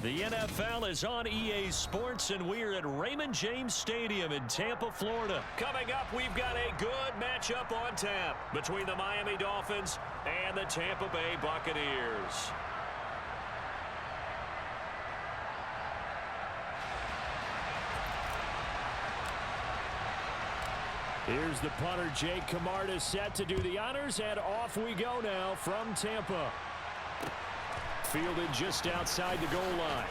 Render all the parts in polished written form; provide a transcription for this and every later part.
The NFL is on EA Sports, and we're at Raymond James Stadium in Tampa, Florida. Coming up, we've got a good matchup on tap between the Miami Dolphins and the Tampa Bay Buccaneers. Here's the punter, Jake Camarda, set to do the honors, and off we go now from Tampa. Fielded just outside the goal line.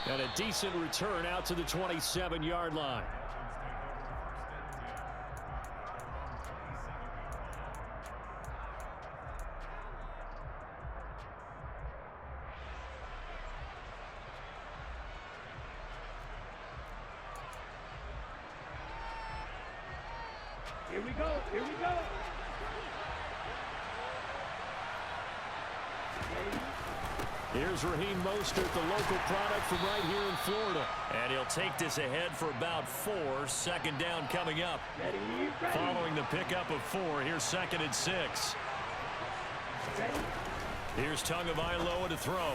And a decent return out to the 27-yard line. Here we go, here we go. Here's Raheem Mostert, the local product from right here in Florida. And he'll take this ahead for about 4. Second down coming up. Ready. Following the pickup of 4, here's 2nd and 6. Ready. Here's Tagovailoa to throw.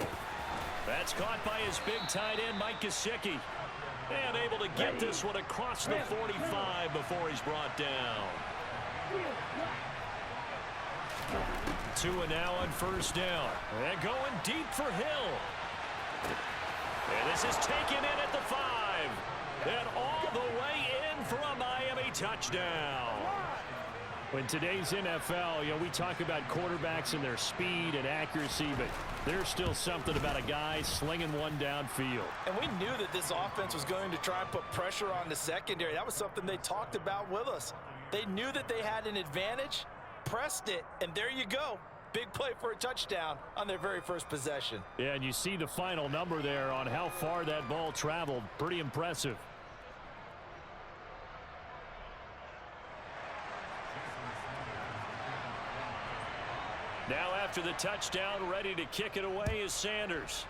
That's caught by his big tight end, Mike Gesicki. And able to get this one across the 45 before he's brought down. 2 and now on first down. And going deep for Hill. And this is taken in at the 5. And all the way in for a Miami touchdown. In today's NFL, we talk about quarterbacks and their speed and accuracy, but there's still something about a guy slinging one downfield. And we knew that this offense was going to try and put pressure on the secondary. That was something they talked about with us. They knew that they had an advantage, pressed it, and there you go. Big play for a touchdown on their very first possession. Yeah, and you see the final number there on how far that ball traveled. Pretty impressive. Now after the touchdown, ready to kick it away is Sanders.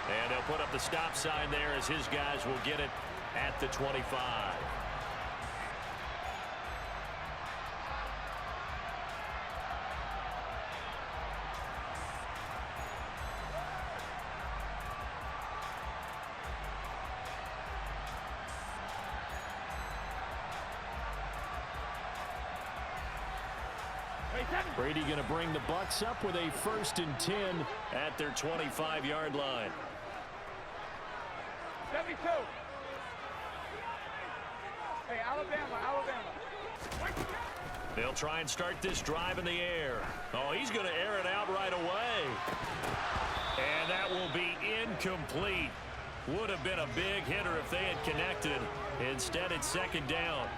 And they'll put up the stop sign there as his guys will get it at the 25. Brady going to bring the Bucs up with a 1st and 10 at their 25-yard line. 72. Hey, Alabama. They'll try and start this drive in the air. Oh, he's going to air it out right away. And that will be incomplete. Would have been a big hitter if they had connected. Instead, it's 2nd down.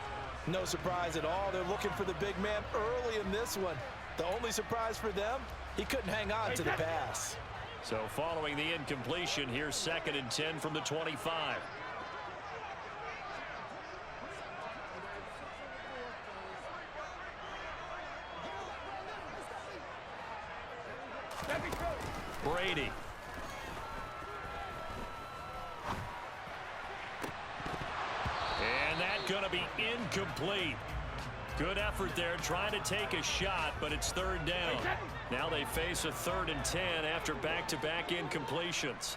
No surprise at all. They're looking for the big man early in this one. The only surprise for them, he couldn't hang on to the pass. So following the incompletion, here's 2nd and 10 from the 25. Brady. And that's going to be incomplete. Good effort there trying to take a shot, but it's 3rd down. Now they face a 3rd and 10 after back-to-back incompletions.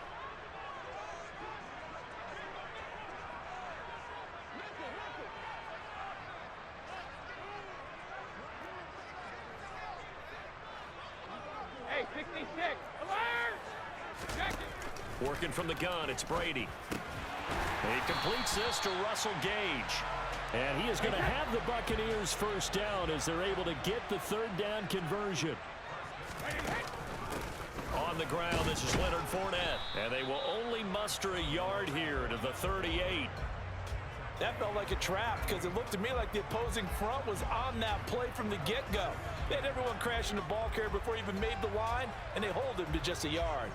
Hey, 66. Alert! Working from the gun, it's Brady. He completes this to Russell Gage. And he is going to have the Buccaneers 1st down as they're able to get the 3rd down conversion. On the ground, this is Leonard Fournette. And they will only muster a yard here to the 38. That felt like a trap because it looked to me like the opposing front was on that play from the get-go. They had everyone crashing the ball carrier before he even made the line, and they hold him to just a yard.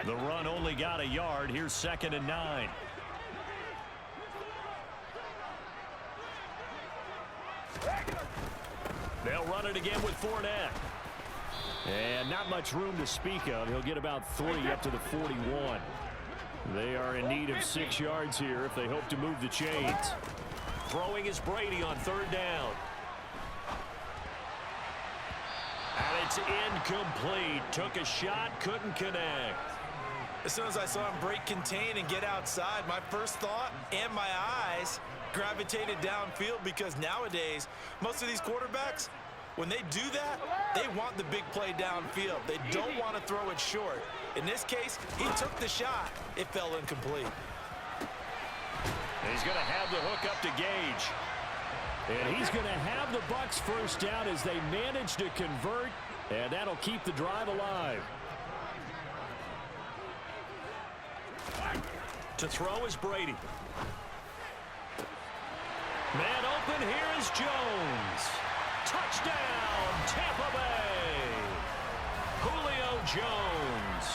The run only got a yard. Here's 2nd and 9. They'll run it again with Fournette. And not much room to speak of. He'll get about 3 up to the 41. They are in need of 6 yards here if they hope to move the chains. Throwing is Brady on 3rd down. And it's incomplete. Took a shot, couldn't connect. As soon as I saw him break contain and get outside, my first thought and my eyes gravitated downfield, because nowadays, most of these quarterbacks, when they do that, they want the big play downfield. They don't want to throw it short. In this case, he took the shot. It fell incomplete. He's going to have the hook up to Gage. And he's going to have the Bucs 1st down as they manage to convert, and that'll keep the drive alive. To throw is Brady. Man open, here is Jones. Touchdown, Tampa Bay. Julio Jones,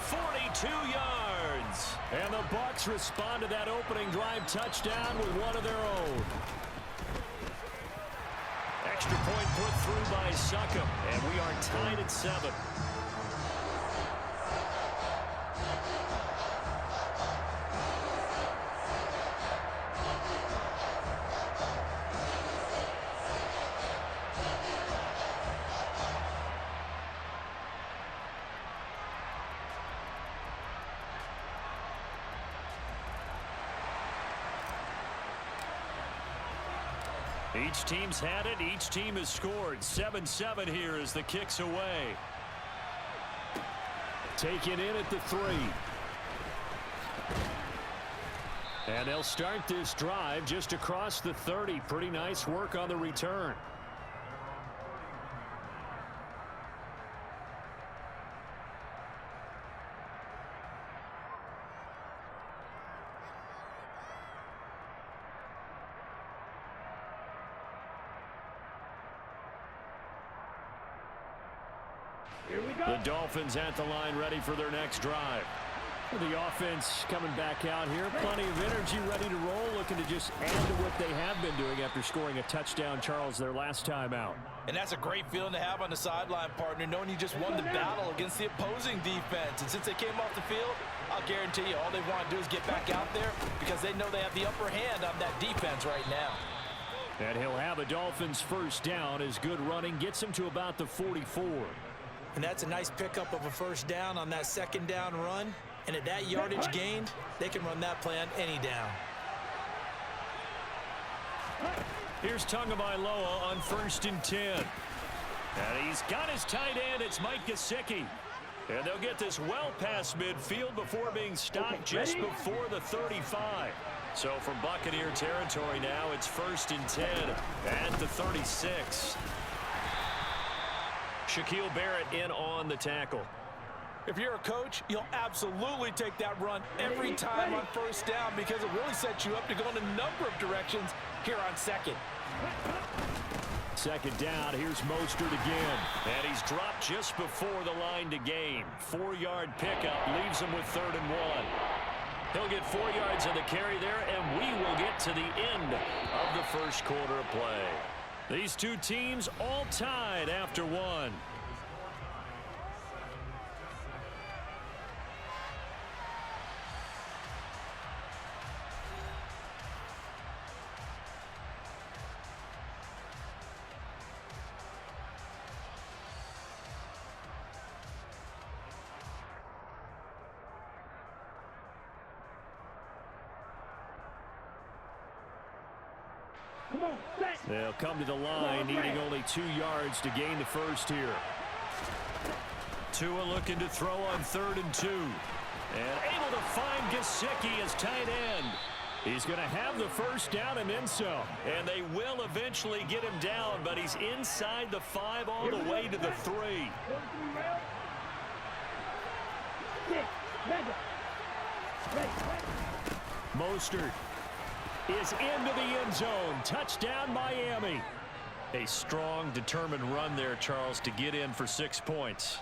42 yards. And the Bucs respond to that opening drive touchdown with one of their own. Extra point put through by Succop, and we are tied at 7. Each team's had it. Each team has scored. 7-7 here as the kick's away. Taken in at the 3. And they'll start this drive just across the 30. Pretty nice work on the return. The Dolphins at the line, ready for their next drive. The offense coming back out here. Plenty of energy, ready to roll, looking to just add to what they have been doing after scoring a touchdown, Charles, their last time out. And that's a great feeling to have on the sideline, partner, knowing you just won the battle against the opposing defense. And since they came off the field, I'll guarantee you all they want to do is get back out there, because they know they have the upper hand on that defense right now. And he'll have a Dolphins 1st down as good running gets him to about the 44. And that's a nice pickup of a 1st down on that 2nd down run. And at that yardage gained, they can run that play on any down. Here's Tagovailoa on 1st and 10. And he's got his tight end. It's Mike Gesicki. And they'll get this well past midfield before being stopped just before the 35. So from Buccaneer territory now, it's 1st and 10 at the 36. Shaquille Barrett in on the tackle. If you're a coach, you'll absolutely take that run every time on 1st down, because it really sets you up to go in a number of directions here on 2nd. 2nd down, here's Mostert again. And he's dropped just before the line to gain. 4-yard pickup leaves him with 3rd and 1. He'll get 4 yards on the carry there, and we will get to the end of the 1st quarter of play. These two teams all tied after 1. They'll come to the line, needing only 2 yards to gain the 1st here. Tua looking to throw on 3rd and 2. And able to find Gesicki as tight end. He's going to have the 1st down and then some. And they will eventually get him down, but he's inside the 5 all the way to the 3. Mostert is into the end zone. Touchdown, Miami. A strong, determined run there, Charles, to get in for 6 points.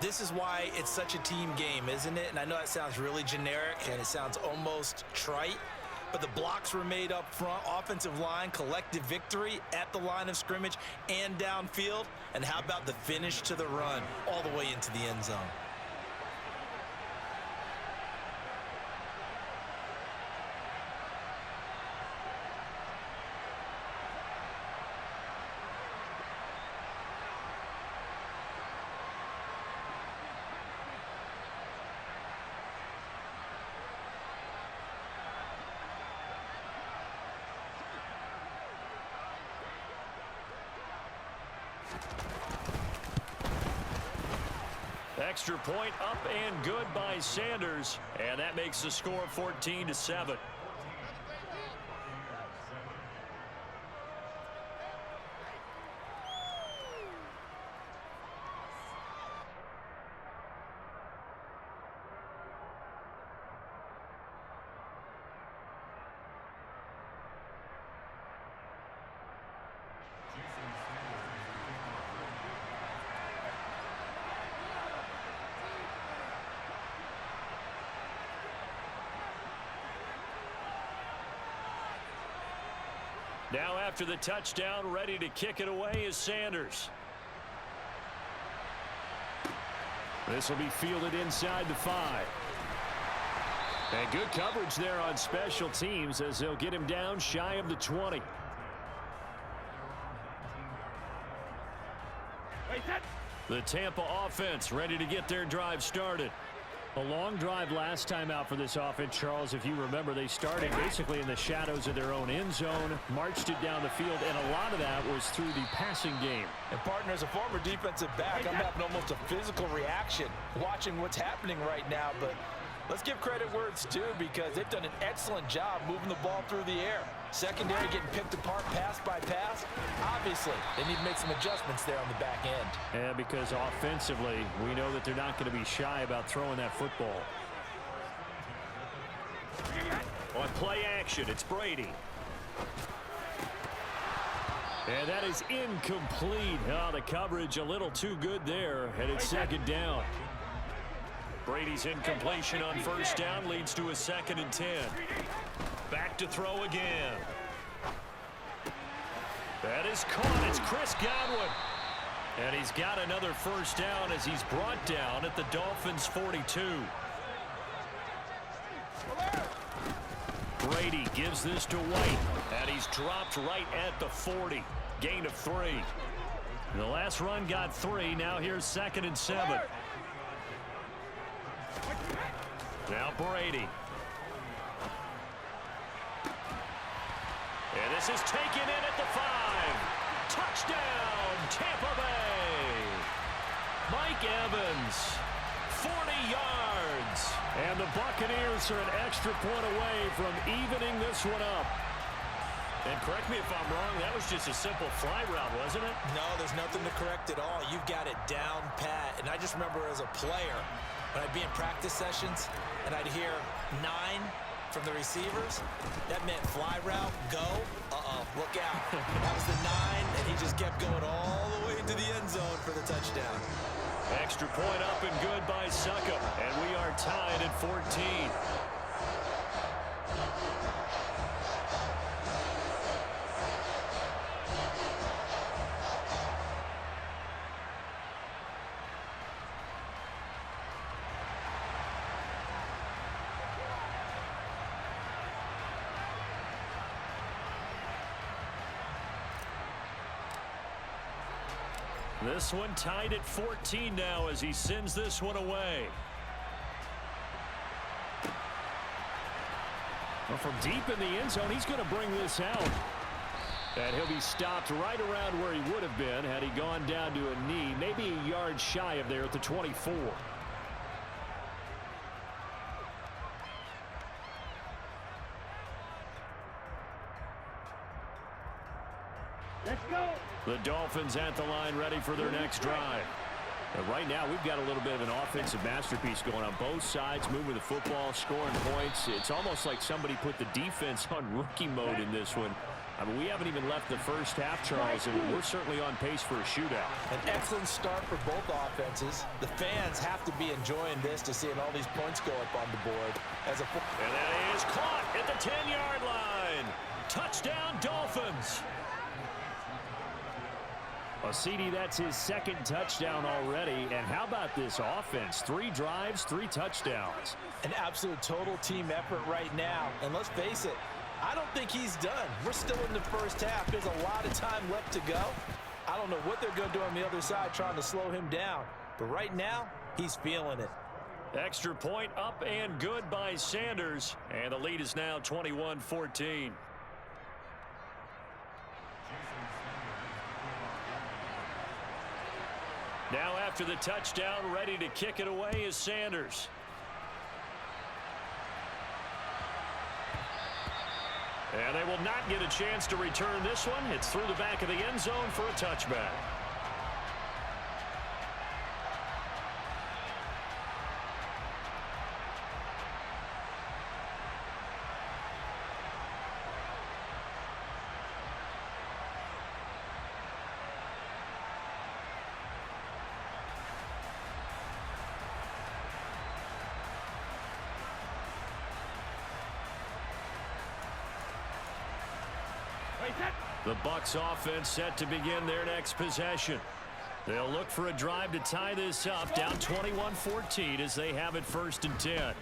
This is why it's such a team game, isn't it? And I know it sounds really generic and it sounds almost trite, but the blocks were made up front. Offensive line, collective victory at the line of scrimmage and downfield. And how about the finish to the run all the way into the end zone? Extra point up and good by Sanders. And that makes the score 14-7. Now after the touchdown, ready to kick it away is Sanders. This will be fielded inside the 5. And good coverage there on special teams as they'll get him down shy of the 20. The Tampa offense ready to get their drive started. A long drive last time out for this offense, Charles. If you remember, they started basically in the shadows of their own end zone, marched it down the field, and a lot of that was through the passing game. And, partner, as a former defensive back, I'm having almost a physical reaction watching what's happening right now. But let's give credit where it's due because they've done an excellent job moving the ball through the air. Secondary getting picked apart pass by pass. Obviously, they need to make some adjustments there on the back end. And because offensively, we know that they're not going to be shy about throwing that football. On play action, it's Brady. And that is incomplete. Oh, the coverage a little too good there, and it's second down. Brady's incompletion on first down leads to a 2nd and 10. Back to throw again. That is caught. It's Chris Godwin. And he's got another first down as he's brought down at the Dolphins' 42. Brady gives this to White. And he's dropped right at the 40. Gain of 3. The last run got 3. Now here's 2nd and 7. Now Brady. And this is taken in at the 5. Touchdown, Tampa Bay. Mike Evans, 40 yards. And the Buccaneers are an extra point away from evening this one up. And correct me if I'm wrong, that was just a simple fly route, wasn't it? No, there's nothing to correct at all. You've got it down pat. And I just remember as a player, when I'd be in practice sessions, and I'd hear 9 from the receivers, that meant fly route, go, look out. That was the 9, and he just kept going all the way into the end zone for the touchdown. Extra point up and good by Suckup, and we are tied at 14. This one tied at 14 now as he sends this one away. Well, from deep in the end zone, he's going to bring this out. And he'll be stopped right around where he would have been had he gone down to a knee, maybe a yard shy of there at the 24. Let's go. The Dolphins at the line ready for their next drive. And right now we've got a little bit of an offensive masterpiece going on both sides, moving the football, scoring points. It's almost like somebody put the defense on rookie mode in this one. I mean, we haven't even left the first half, Charles, and we're certainly on pace for a shootout. An excellent start for both offenses. The fans have to be enjoying this to seeing all these points go up on the board. And that is caught at the 10-yard line. Touchdown, Dolphins. Well, CD, that's his 2nd touchdown already. And how about this offense? 3 drives, 3 touchdowns. An absolute total team effort right now. And let's face it, I don't think he's done. We're still in the first half. There's a lot of time left to go. I don't know what they're going to do on the other side trying to slow him down. But right now, he's feeling it. Extra point up and good by Sanders. And the lead is now 21-14. Now after the touchdown, ready to kick it away is Sanders. And they will not get a chance to return this one. It's through the back of the end zone for a touchback. The Bucs offense set to begin their next possession. They'll look for a drive to tie this up, down 21-14 as they have it 1st and 10.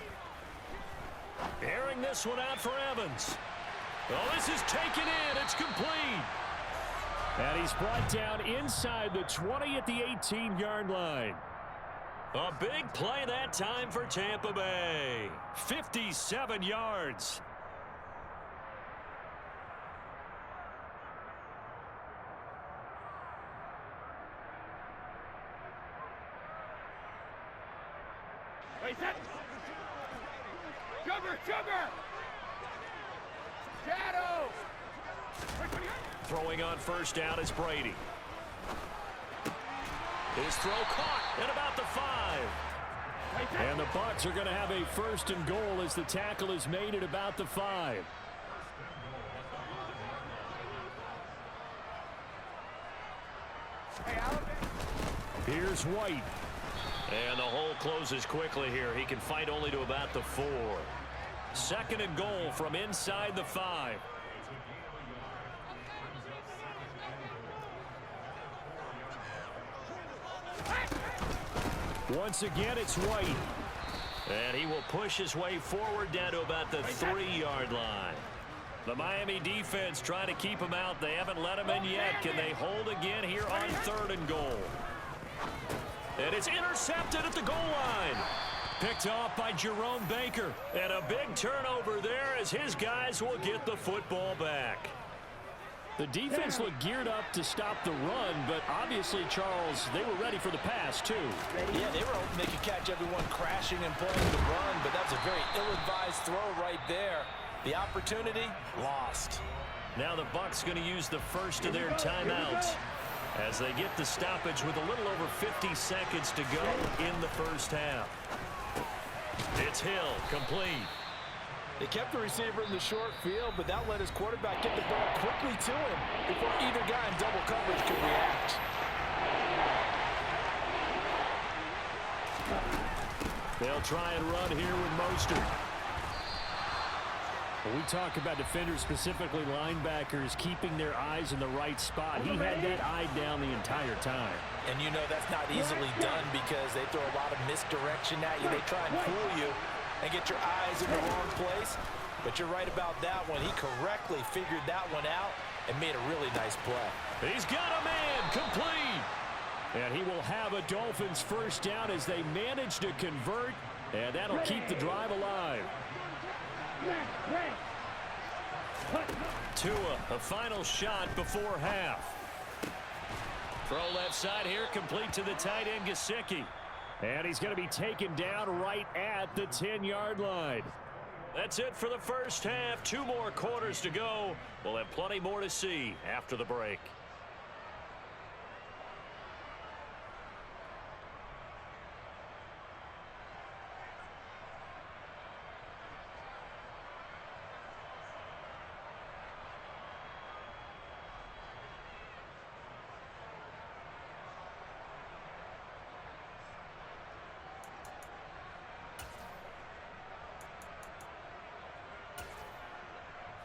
Airing this one out for Evans. Oh, this is taken in. It's complete. And he's brought down inside the 20 at the 18-yard line. A big play that time for Tampa Bay. 57 yards. Sugar! Shadow! Throwing on 1st down is Brady. His throw caught at about the 5. And the Bucs are going to have a 1st and goal as the tackle is made at about the 5. Here's White. And the hole closes quickly here. He can fight only to about the 4. 2nd and goal from inside the 5. Once again, it's White. And he will push his way forward down to about the 3-yard line. The Miami defense trying to keep him out. They haven't let him in yet. Can they hold again here on 3rd and goal? And it's intercepted at the goal line. Picked off by Jerome Baker. And a big turnover there as his guys will get the football back. The defense looked geared up to stop the run, but obviously, Charles, they were ready for the pass, too. Yeah, they were hoping they could catch everyone crashing and playing the run, but that's a very ill-advised throw right there. The opportunity, lost. Now the Bucs going to use the first of their timeouts as they get the stoppage with a little over 50 seconds to go in the 1st half. It's Hill, complete. They kept the receiver in the short field, but that let his quarterback get the ball quickly to him before either guy in double coverage could react. They'll try and run here with Mostert. When we talk about defenders, specifically linebackers, keeping their eyes in the right spot. He had that eye down the entire time. And you know that's not easily done because they throw a lot of misdirection at you. They try and fool you and get your eyes in the wrong place. But you're right about that one. He correctly figured that one out and made a really nice play. He's got a man, complete. And he will have a Dolphins 1st down as they manage to convert. And that'll keep the drive alive. Tua, a final shot before half. Throw left side here, complete to the tight end, Gesicki. And he's going to be taken down right at the 10-yard line. That's it for the 1st half. 2 more quarters to go. We'll have plenty more to see after the break.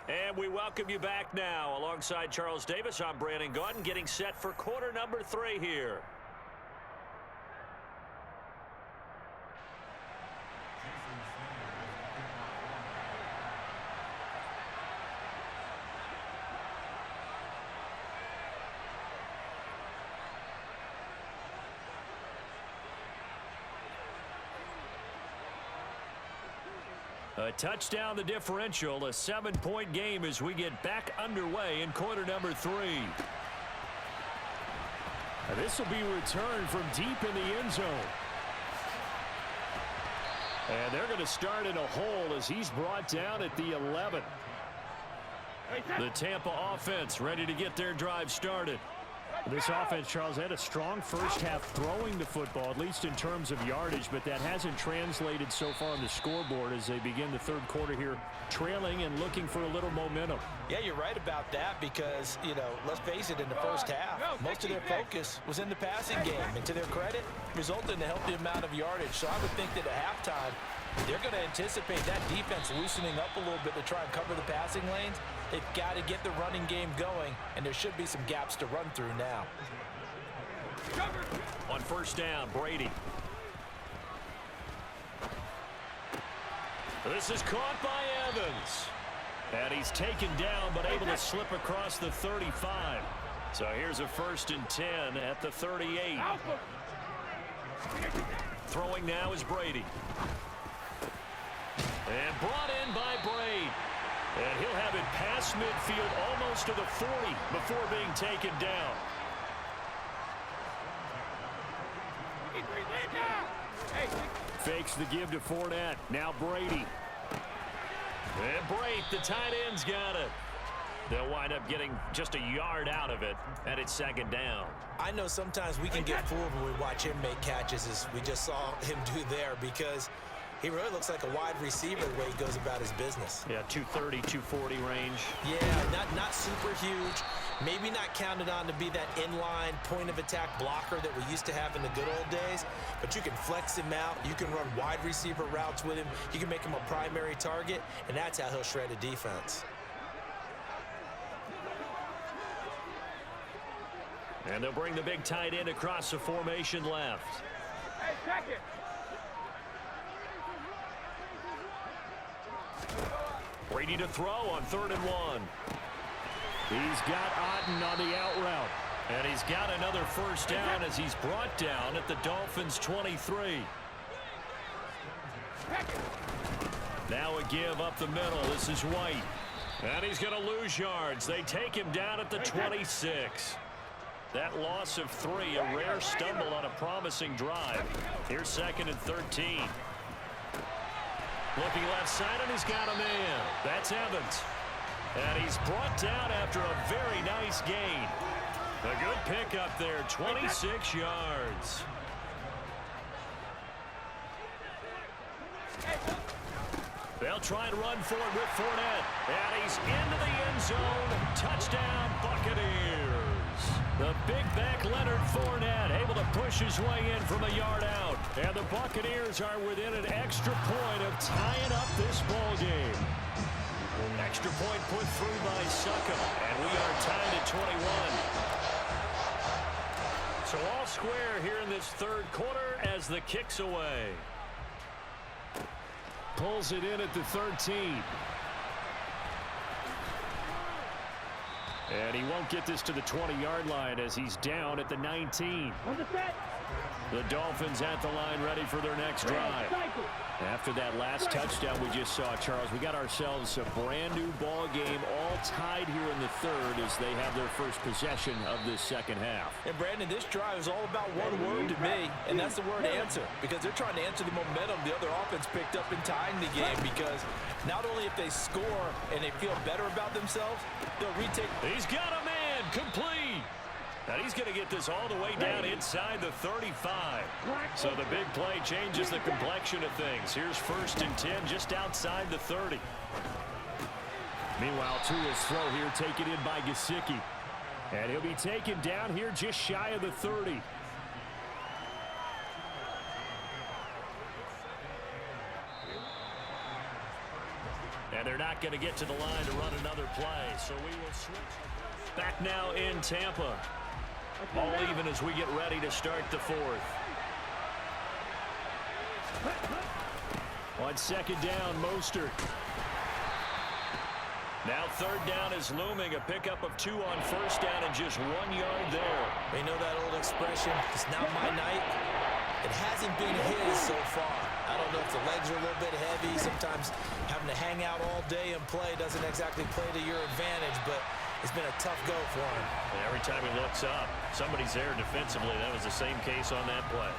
And we welcome you back now. Alongside Charles Davis, I'm Brandon Gaudin, getting set for quarter number 3 here. A touchdown the differential, a 7-point game as we get back underway in quarter number 3. This will be returned from deep in the end zone. And they're going to start in a hole as he's brought down at the 11. The Tampa offense ready to get their drive started. This offense, Charles, had a strong first half throwing the football, at least in terms of yardage, but that hasn't translated so far on the scoreboard as they begin the third quarter here, trailing and looking for a little momentum. Yeah, you're right about that because, you know, let's face it, in the first half, most of their focus was in the passing game. And to their credit, resulted in a healthy amount of yardage. So I would think that at halftime, they're going to anticipate that defense loosening up a little bit to try and cover the passing lanes. They've got to get the running game going, and there should be some gaps to run through now. On first down, Brady. This is caught by Evans. And he's taken down, but able to slip across the 35. So here's a 1st and 10 at the 38. Throwing now is Brady. And brought in by Braid. And he'll have it past midfield almost to the 40 before being taken down. Fakes the give to Fournette. Now Brady. And Braid, the tight end's got it. They'll wind up getting just a yard out of it, and it's 2nd down. I know sometimes we can get fooled when we watch him make catches, as we just saw him do there, because he really looks like a wide receiver the way he goes about his business. Yeah, 230, 240 range. Yeah, not super huge. Maybe not counted on to be that inline point-of-attack blocker that we used to have in the good old days. But you can flex him out. You can run wide receiver routes with him. You can make him a primary target, and that's how he'll shred a defense. And they'll bring the big tight end across the formation left. Hey, check it. Brady to throw on 3rd and 1. He's got Otten on the out route. And he's got another 1st down as he's brought down at the Dolphins' 23. Now a give up the middle. This is White. And he's going to lose yards. They take him down at the 26. That loss of 3, a rare stumble on a promising drive. Here's 2nd and 13. Looking left side, and he's got a man. That's Evans. And he's brought down after a very nice gain. A good pickup there, 26 yards. They'll try and run for it with Fournette. And he's into the end zone. Touchdown, Buccaneers. The big back Leonard Fournette able to push his way in from a yard out. And the Buccaneers are within an extra point of tying up this ball game. Extra point put through by Suckham. And we are tied at 21. So all square here in this third quarter as the kick's away. Pulls it in at the 13. And he won't get this to the 20-yard line as he's down at the 19. The Dolphins at the line ready for their next drive. After that last touchdown we just saw, Charles, we got ourselves a brand new ball game all tied here in the third as they have their first possession of this second half. And Brandon, this drive is all about one word to me, and that's the word answer, because they're trying to answer the momentum the other offense picked up in tying the game, because not only if they score and they feel better about themselves, they'll retake. He's got a man complete. And he's going to get this all the way down inside the 35. So the big play changes the complexion of things. Here's 1st and 10 just outside the 30. Meanwhile, Tua's throw here taken in by Gesicki. And he'll be taken down here just shy of the 30. And they're not going to get to the line to run another play. So we will switch. Back now in Tampa. All even as we get ready to start the fourth. On 2nd down, Mostert. Now 3rd down is looming. A pickup of 2 on 1st down and just 1 yard there. You know that old expression, it's not my night. It hasn't been his so far. I don't know if the legs are a little bit heavy. Sometimes having to hang out all day and play doesn't exactly play to your advantage, but It's been a tough go for him. And every time he looks up, somebody's there defensively. That was the same case on that play.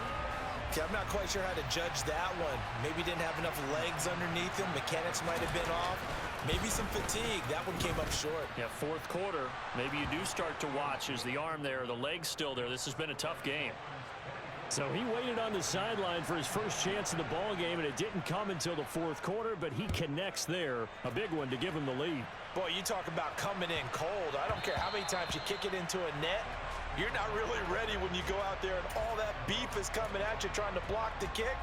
Okay, I'm not quite sure how to judge that one. Maybe didn't have enough legs underneath him. Mechanics might have been off. Maybe some fatigue. That one came up short. Yeah, fourth quarter, maybe you do start to watch as the arm there, the leg's still there. This has been a tough game. So he waited on the sideline for his first chance in the ball game, and it didn't come until the fourth quarter, but he connects there. A big one to give him the lead. Boy, you talk about coming in cold. I don't care how many times you kick it into a net. You're not really ready when you go out there and all that beef is coming at you trying to block the kick.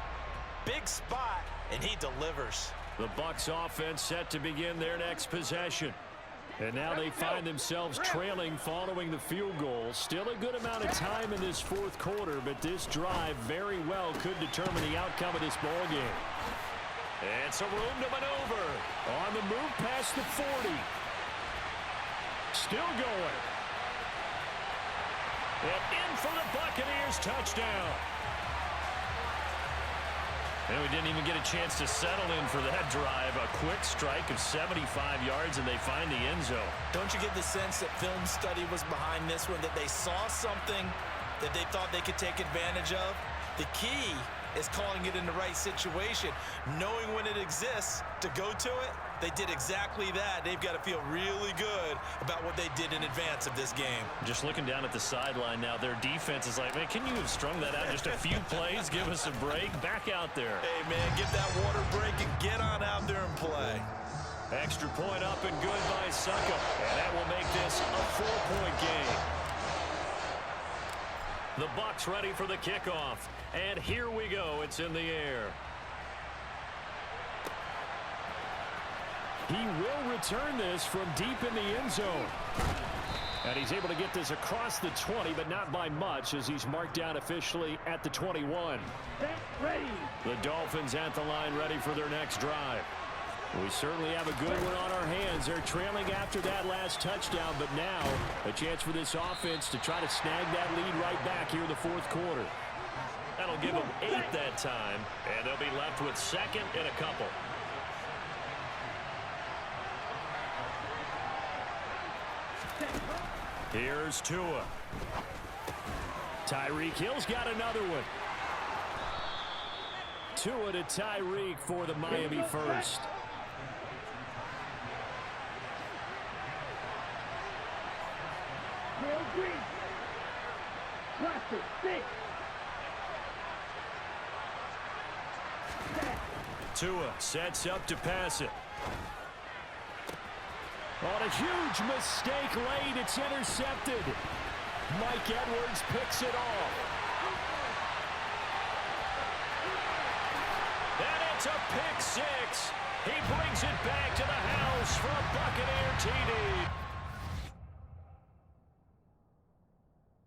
Big spot, and he delivers. The Bucs offense set to begin their next possession. And now they find themselves trailing following the field goal. Still a good amount of time in this fourth quarter, but this drive very well could determine the outcome of this ball game. And some room to maneuver. On the move past the 40. Still going. And in for the Buccaneers touchdown. And we didn't even get a chance to settle in for that drive. A quick strike of 75 yards, and they find the end zone. Don't you get the sense that film study was behind this one, that they saw something that they thought they could take advantage of? The key is calling it in the right situation, knowing when it exists to go to it. They did exactly that. They've got to feel really good about what they did in advance of this game. Just looking down at the sideline now, their defense is like, man, can you have strung that out just a few plays? Give us a break. Back out there. Hey, man, get that water break and get on out there and play. Extra point up and good by Suckup. And that will make this a 4-point game. The Bucs ready for the kickoff. And here we go. It's in the air. He will return this from deep in the end zone. And he's able to get this across the 20, but not by much, as he's marked down officially at the 21. Ready. The Dolphins at the line, ready for their next drive. We certainly have a good one on our hands. They're trailing after that last touchdown, but now a chance for this offense to try to snag that lead right back here in the fourth quarter. That'll give them 8 that time, and they'll be left with second and a couple. Here's Tua. Tyreek Hill's got another one. Tua to Tyreek for the Miami first. Real green. Cluster, 6. Tua sets up to pass it. On a huge mistake late, it's intercepted. Mike Edwards picks it off. And it's a pick 6. He brings it back to the house for a Buccaneer TD.